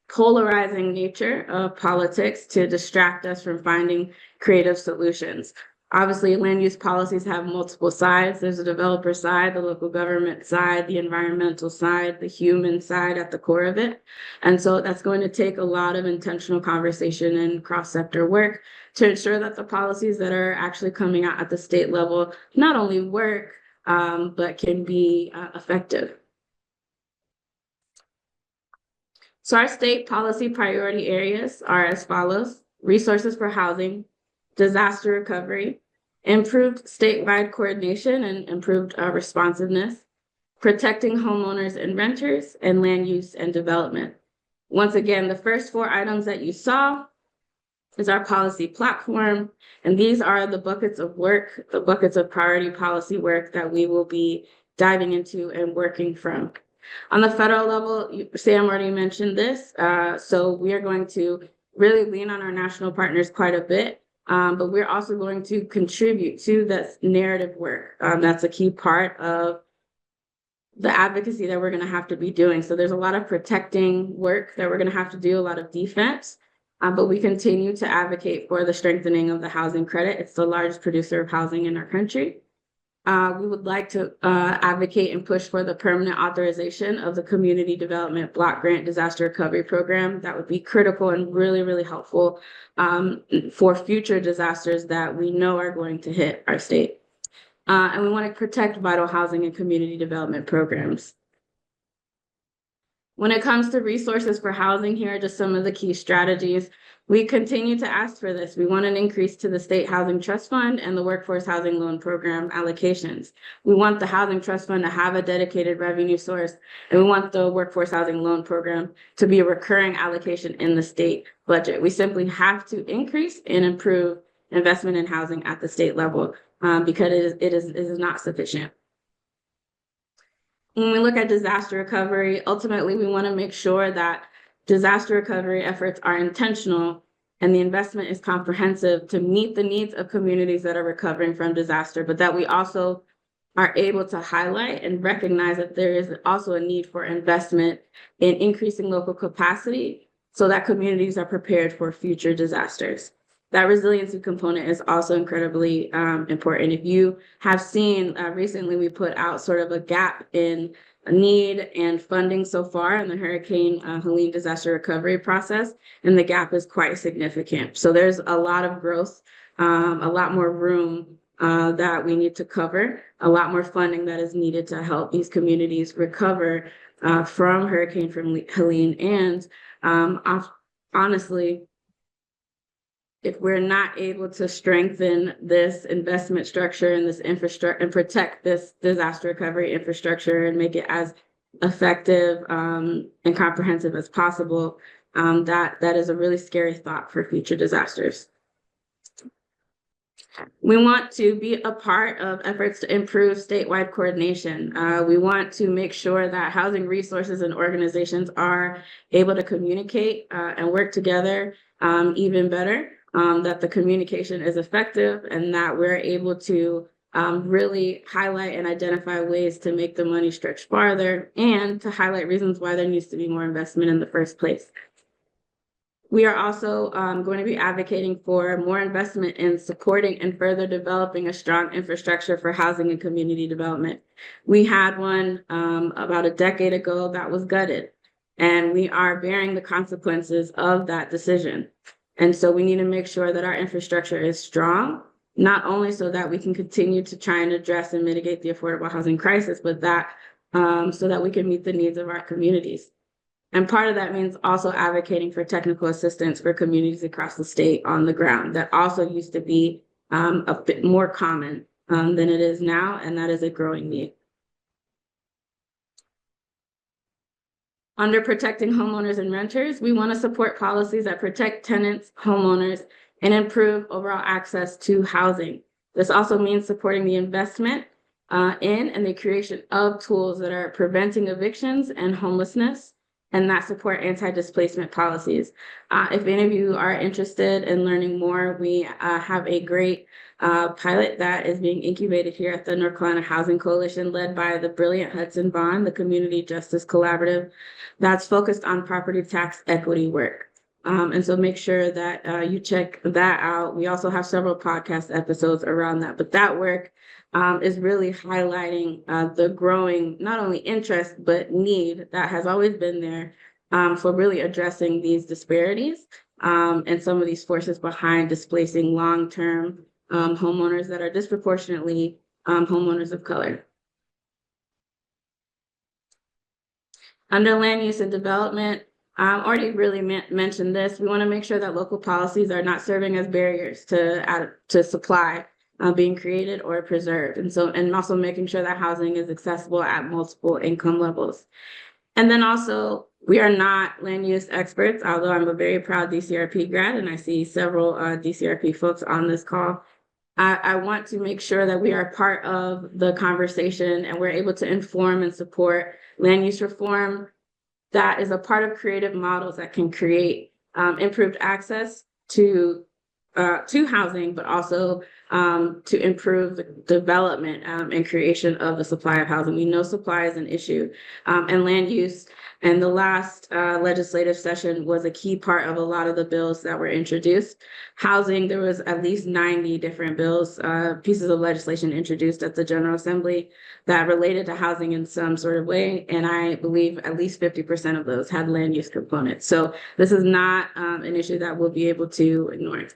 polarizing nature of politics to distract us from finding creative solutions. Obviously, land use policies have multiple sides. There's a developer side, the local government side, the environmental side, the human side at the core of it. And so that's going to take a lot of intentional conversation and cross-sector work to ensure that the policies that are actually coming out at the state level not only work, but can be effective. So our state policy priority areas are as follows: resources for housing, disaster recovery, improved statewide coordination and improved responsiveness, protecting homeowners and renters, and land use and development. Once again, the first 4 items that you saw is our policy platform, and these are the buckets of work, the buckets of priority policy work that we will be diving into and working from. On the federal level, Sam already mentioned this, so we are going to really lean on our national partners quite a bit, but we're also going to contribute to this narrative work. That's a key part of the advocacy that we're going to have to be doing. So there's a lot of protecting work that we're going to have to do, a lot of defense, but we continue to advocate for the strengthening of the housing credit. It's the largest producer of housing in our country. We would like to advocate and push for the permanent authorization of the Community Development Block Grant Disaster Recovery Program. That would be critical and really, really helpful for future disasters that we know are going to hit our state. And we want to protect vital housing and community development programs. When it comes to resources for housing, here are just some of the key strategies. We continue to ask for this. We want an increase to the State Housing Trust Fund and the Workforce Housing Loan Program allocations. We want the Housing Trust Fund to have a dedicated revenue source, and we want the Workforce Housing Loan Program to be a recurring allocation in the state budget. We simply have to increase and improve investment in housing at the state level because it is not sufficient. When we look at disaster recovery, ultimately, we want to make sure that disaster recovery efforts are intentional and the investment is comprehensive to meet the needs of communities that are recovering from disaster, but that we also are able to highlight and recognize that there is also a need for investment in increasing local capacity so that communities are prepared for future disasters. That resiliency component is also incredibly important. If you have seen recently, we put out sort of a gap in need and funding so far in the Hurricane Helene disaster recovery process, and the gap is quite significant. So there's a lot of growth, a lot more room that we need to cover, a lot more funding that is needed to help these communities recover from Hurricane Helene. And honestly, if we're not able to strengthen this investment structure and this infrastructure and protect this disaster recovery infrastructure and make it as effective and comprehensive as possible, that is a really scary thought for future disasters. We want to be a part of efforts to improve statewide coordination. We want to make sure that housing resources and organizations are able to communicate and work together even better. That the communication is effective and that we're able to really highlight and identify ways to make the money stretch farther and to highlight reasons why there needs to be more investment in the first place. We are also going to be advocating for more investment in supporting and further developing a strong infrastructure for housing and community development. We had one about a decade ago that was gutted, and we are bearing the consequences of that decision. And so we need to make sure that our infrastructure is strong, not only so that we can continue to try and address and mitigate the affordable housing crisis, but that so that we can meet the needs of our communities. And part of that means also advocating for technical assistance for communities across the state on the ground. That also used to be a bit more common than it is now, and that is a growing need. Under protecting homeowners and renters, we want to support policies that protect tenants, homeowners, and improve overall access to housing. This also means supporting the investment in and the creation of tools that are preventing evictions and homelessness, and that support anti-displacement policies. If any of you are interested in learning more, we have a great pilot that is being incubated here at the North Carolina Housing Coalition, led by the brilliant Hudson Bond, the Community Justice Collaborative, that's focused on property tax equity work. And so make sure that you check that out. We also have several podcast episodes around that, but that work is really highlighting the growing, not only interest, but need that has always been there for really addressing these disparities and some of these forces behind displacing long-term homeowners that are disproportionately homeowners of color. Under land use and development, already really mentioned this. We want to make sure that local policies are not serving as barriers to supply being created or preserved. And also making sure that housing is accessible at multiple income levels. And then also, we are not land use experts, although I'm a very proud DCRP grad, and I see several DCRP folks on this call. I want to make sure that we are part of the conversation and we're able to inform and support land use reform that is a part of creative models that can create improved access to housing, but also to improve the development and creation of the supply of housing. We know supply is an issue, and land use. And the last legislative session was a key part of a lot of the bills that were introduced. Housing, there was at least 90 different bills, pieces of legislation introduced at the General Assembly that related to housing in some sort of way. And I believe at least 50% of those had land use components. So this is not an issue that we'll be able to ignore.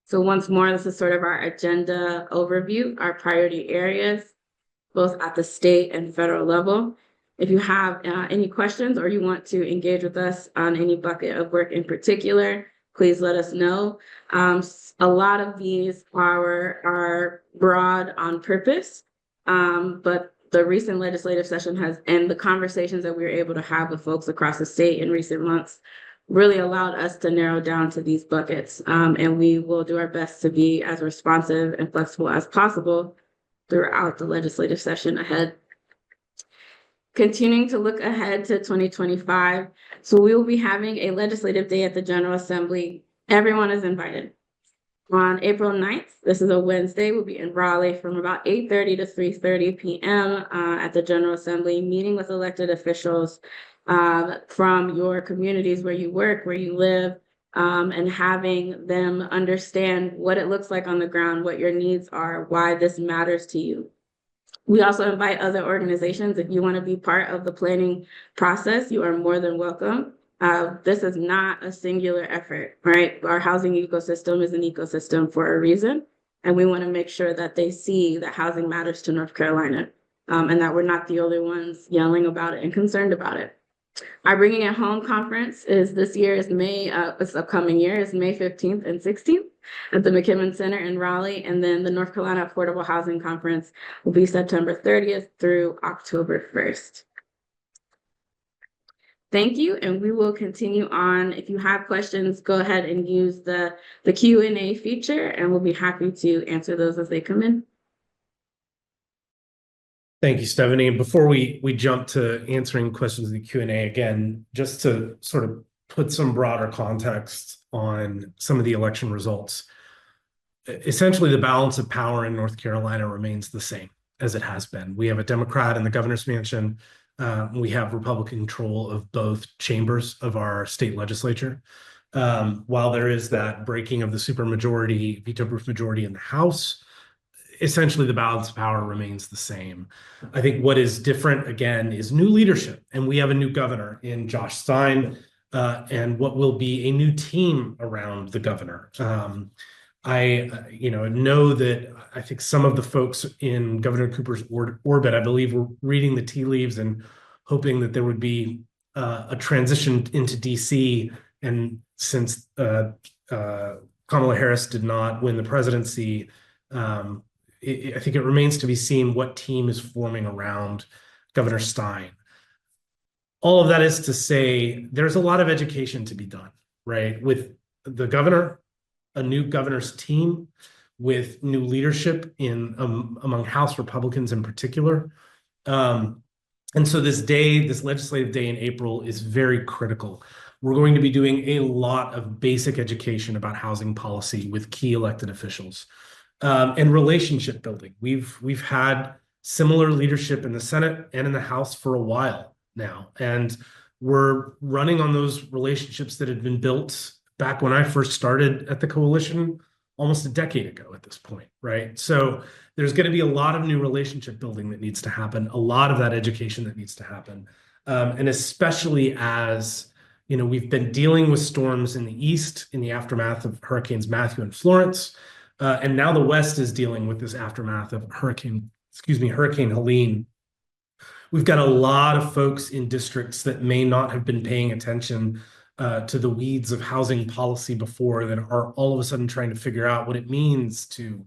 So once more, this is sort of our agenda overview, our priority areas, both at the state and federal level. If you have any questions or you want to engage with us on any bucket of work in particular, please let us know. A lot of these are broad on purpose, but the recent legislative session and the conversations that we were able to have with folks across the state in recent months really allowed us to narrow down to these buckets. And we will do our best to be as responsive and flexible as possible throughout the legislative session ahead. Continuing to look ahead to 2025. So we will be having a legislative day at the General Assembly. Everyone is invited. On April 9th, this is a Wednesday, we'll be in Raleigh from about 8:30 to 3:30 p.m. At the General Assembly, meeting with elected officials from your communities where you work, where you live, and having them understand what it looks like on the ground, what your needs are, why this matters to you. We also invite other organizations. If you want to be part of the planning process, you are more than welcome. This is not a singular effort, right? Our housing ecosystem is an ecosystem for a reason, and we want to make sure that they see that housing matters to North Carolina, and that we're not the only ones yelling about it and concerned about it. Our Bringing It Home conference is this upcoming year is May 15th and 16th at the McKimmon Center in Raleigh. And then the North Carolina Affordable Housing Conference will be September 30th through October 1st. Thank you, and we will continue on. If you have questions, go ahead and use the Q&A feature, and we'll be happy to answer those as they come in. Thank you, Stephanie. And before we jump to answering questions in the Q&A again, just to sort of put some broader context on some of the election results. Essentially, the balance of power in North Carolina remains the same as it has been. We have a Democrat in the governor's mansion. We have Republican control of both chambers of our state legislature. While there is that breaking of the supermajority, veto-proof majority in the House, essentially the balance of power remains the same. I think what is different, again, is new leadership. And we have a new governor in Josh Stein, and what will be a new team around the governor. I know that I think some of the folks in Governor Cooper's orbit, I believe, were reading the tea leaves and hoping that there would be a transition into DC. And since Kamala Harris did not win the presidency, I think it remains to be seen what team is forming around Governor Stein. all of that is to say there's a lot of education to be done, right? With the governor, a new governor's team, with new leadership in among House Republicans in particular. And so this day, this legislative day in April is very critical. We're going to be doing a lot of basic education about housing policy with key elected officials, and relationship building. We've had similar leadership in the Senate and in the House for a while now, and we're running on those relationships that had been built back when I first started at the coalition almost a decade ago at this point, right? So there's going to be a lot of new relationship building that needs to happen, a lot of that education that needs to happen. And especially as, you know, we've been dealing with storms in the East in the aftermath of Hurricanes Matthew and Florence. And now the West is dealing with this aftermath of Hurricane Helene. We've got a lot of folks in districts that may not have been paying attention to the weeds of housing policy before, that are all of a sudden trying to figure out what it means to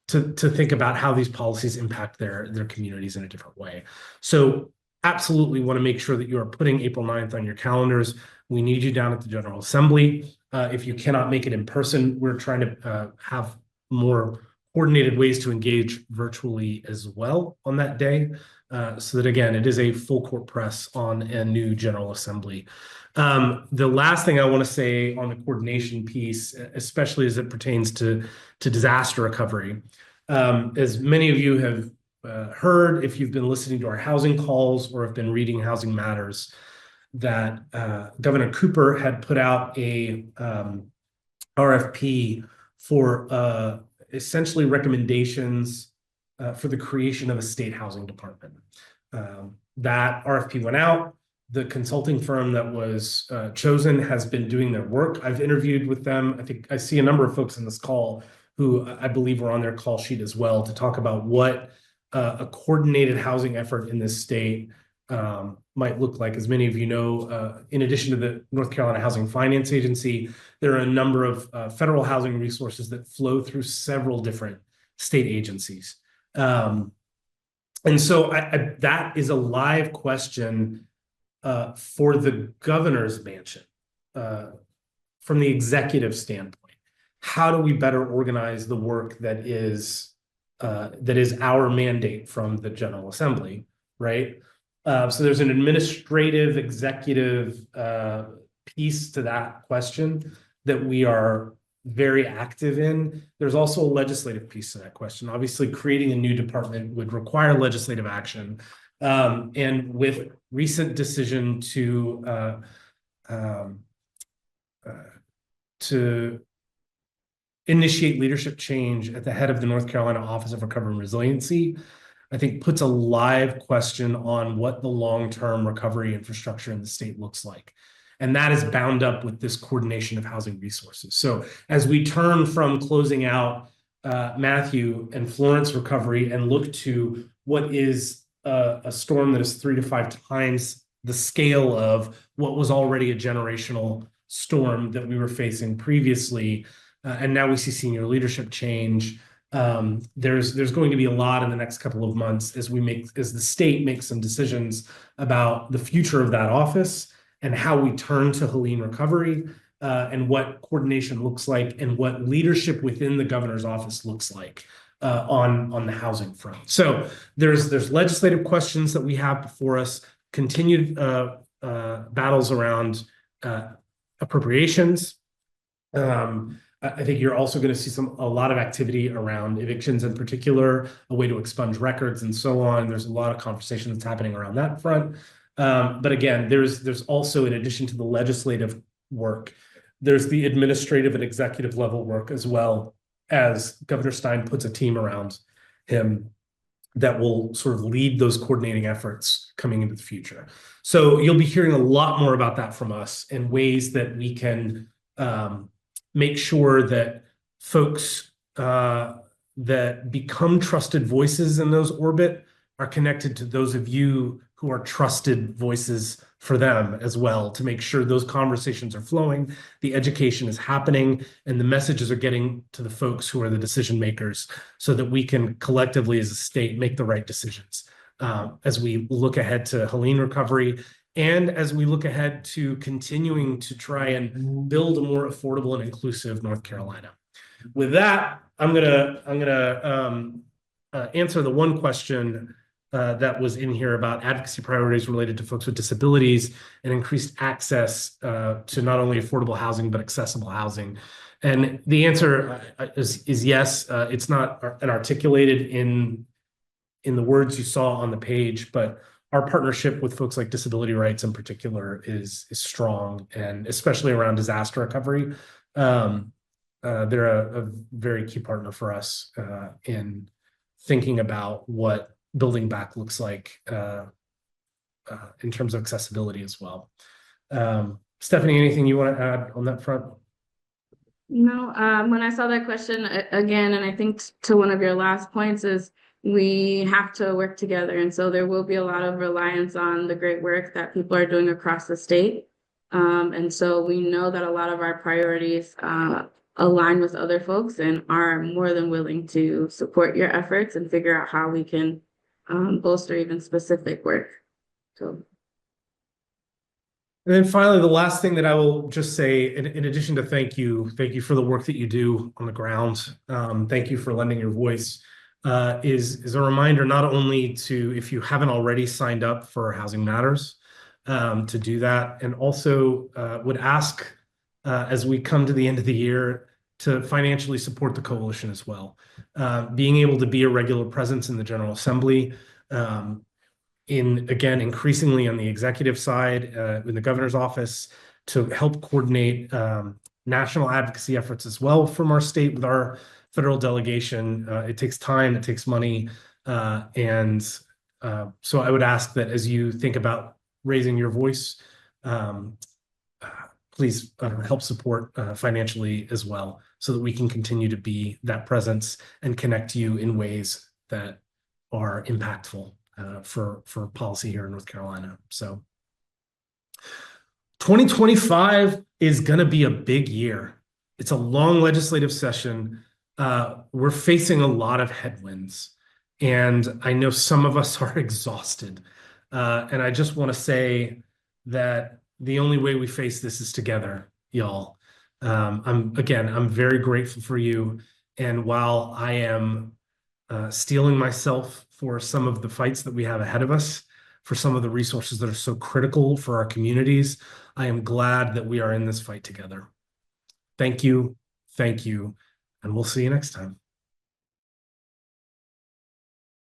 think about how these policies impact their communities in a different way. So absolutely want to make sure that you are putting April 9th on your calendars. We need you down at the General Assembly. If you cannot make it in person, we're trying to have more coordinated ways to engage virtually as well on that day. So that, again, it is a full court press on a new General Assembly. The last thing I want to say on the coordination piece, especially as it pertains to disaster recovery, as many of you have heard, if you've been listening to our housing calls or have been reading Housing Matters, that Governor Cooper had put out a RFP for essentially recommendations for the creation of a state housing department. That RFP went out. The consulting firm that was chosen has been doing their work. I've interviewed with them. I think I see a number of folks in this call who I believe were on their call sheet as well, to talk about what a coordinated housing effort in this state might look like. As many of you know, in addition to the North Carolina Housing Finance Agency, there are a number of federal housing resources that flow through several different state agencies. And so that is a live question for the governor's mansion from the executive standpoint. How do we better organize the work that is our mandate from the General Assembly, right? So there's an administrative executive piece to that question that we are very active in. There's also a legislative piece to that question. Obviously, creating a new department would require legislative action. And with recent decision to initiate leadership change at the head of the North Carolina Office of Recovery and Resiliency, I think puts a live question on what the long-term recovery infrastructure in the state looks like. And that is bound up with this coordination of housing resources. So as we turn from closing out Matthew and Florence recovery and look to what is a storm that is 3 to 5 times the scale of what was already a generational storm that we were facing previously, and now we see senior leadership change, there's going to be a lot in the next couple of months as the state makes some decisions about the future of that office and how we turn to Helene recovery, and what coordination looks like and what leadership within the governor's office looks like on the housing front. So there's legislative questions that we have before us, continued battles around appropriations. I think you're also going to see a lot of activity around evictions in particular, a way to expunge records and so on. There's a lot of conversation that's happening around that front. But again, there's also, in addition to the legislative work, there's the administrative and executive level work, as well as Governor Stein puts a team around him that will sort of lead those coordinating efforts coming into the future. So you'll be hearing a lot more about that from us and ways that we can make sure that folks that become trusted voices in those orbit are connected to those of you who are trusted voices for them as well, to make sure those conversations are flowing, the education is happening, and the messages are getting to the folks who are the decision makers, so that we can collectively as a state make the right decisions as we look ahead to Helene recovery, and as we look ahead to continuing to try and build a more affordable and inclusive North Carolina. With that, I'm gonna answer the one question that was in here about advocacy priorities related to folks with disabilities and increased access to not only affordable housing but accessible housing. And the answer is yes. It's not articulated in the words you saw on the page, but our partnership with folks like disability rights in particular is strong, and especially around disaster recovery. They're a very key partner for us in thinking about what building back looks like in terms of accessibility as well. Stephanie, anything you want to add on that front? No, when I saw that question again, and I think to one of your last points is we have to work together. And so there will be a lot of reliance on the great work that people are doing across the state. And so we know that a lot of our priorities align with other folks and are more than willing to support your efforts and figure out how we can bolster even specific work. So. And then finally, the last thing that I will just say, in addition to thank you for the work that you do on the ground. Thank you for lending your voice. Is a reminder not only to, if you haven't already signed up for Housing Matters, to do that, and also would ask as we come to the end of the year to financially support the coalition as well. Being able to be a regular presence in the General Assembly, again, increasingly on the executive side, in the governor's office, to help coordinate national advocacy efforts as well from our state with our federal delegation. It takes time, it takes money. And so I would ask that as you think about raising your voice, please help support financially as well, so that we can continue to be that presence and connect you in ways that are impactful for policy here in North Carolina. So 2025 is going to be a big year. It's a long legislative session. We're facing a lot of headwinds, and I know some of us are exhausted. And I just want to say that the only way we face this is together, y'all. I'm very grateful for you. And while I am steeling myself for some of the fights that we have ahead of us, for some of the resources that are so critical for our communities, I am glad that we are in this fight together. Thank you, and we'll see you next time.